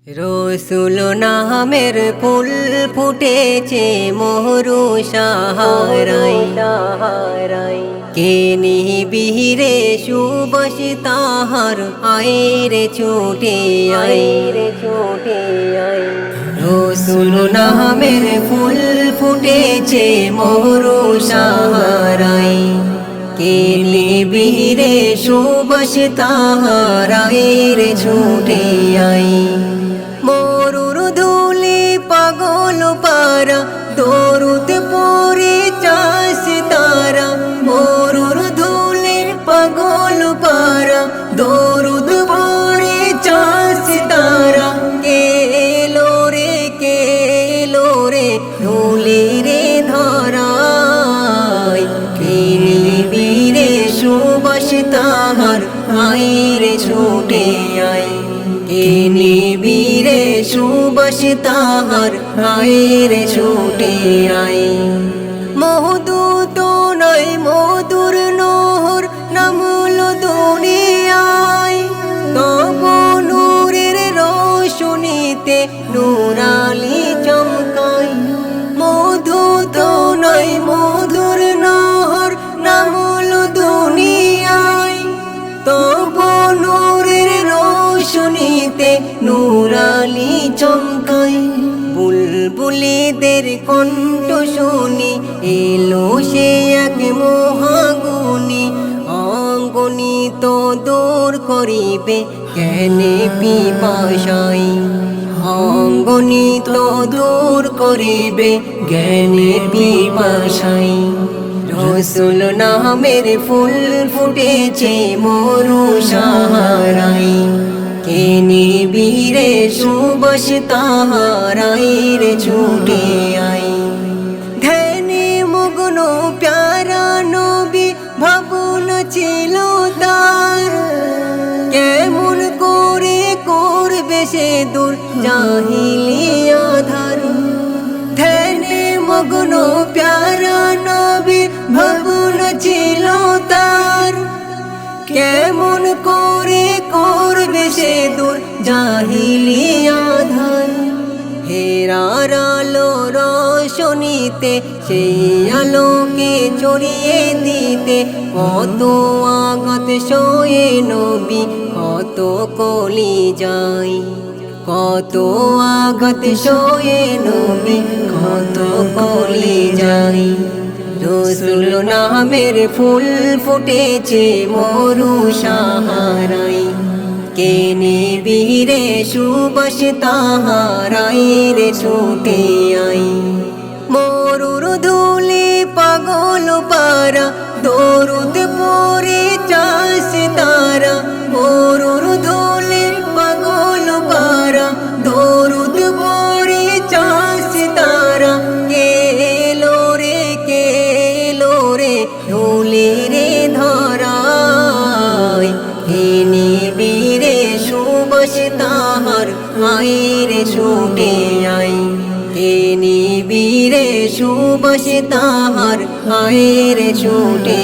রসুল নামের ফুল ফুটেছে মরু সাহারাই কে নিবিরে সুবাস তাহার আইরে ছুটে রসুল নামের ফুল ফুটেছে মরু সাহারাই কে নিবিরে সুবাস তাহার আইরে ছুটে মরুর ধুলি পাগল পারা দরুদ পরে চাষ তারা মরুর ধুলি পাগল পারা দরুদ পরে চাষ তারা কেলো রে ধুলি রে ধরাই নিবিরে সুবাস তাহার আইরে ছুটে নিবিরে সুবাস তাহার আইরে ছুটে মধুত নয় মধুর নহর নামল দুনিয়ায় তব নূরের রোশনীতে নূরালি চমকায় মধুত নয় মধুর নহর নামল দুনিয়ায় তব নূরের রোশনীতে নূরালি চমকায় বুলবুলিদের কণ্ঠ শুনি এলো সে এক মহাগুণী অগণিত দূর করিবে জ্ঞানে পিপাসায় অগণিত দূর করিবে জ্ঞানে পিপাসায় রসুল নামের ফুল ফুটেছে মরু সাহারাই কে নিবিরে সুবাস তাহার আইরে ছুটে ধ্যানে মগ্ন প্যারা নবী ভাবন ছিল তার কেমন করে করবে সে দূর জাহিলিয়া ধার ধ্যানে মগ্ন প্যারা নবী ভাবন ছিল তার কেমন করে করবে সে দূর জাহিলিয়া ধার হেরার আলো রোশনীতে সেই আলোকে ছড়িয়ে দিতে কত আগত শোয়ে নবী কত কলি যায় কত আগত শোয়ে নবী কত কলি যায় রসুল নামের ফুল ফুটেছে মরু সাহারাই কে নিবিরে সুবাস তাহার আইরে ছুটে মরুর ধুলি পাগল পারা দরুদ পরে চাষ তারা মরুর ধুলি পাগল পারা দরুদ পরে চাষ তারা কেলো রে ধুলি রে ধরাই নিবিরে সুবাস তাহার আইরে ছুটে নিবিরে সুবাস তাহার আইরে ছুটে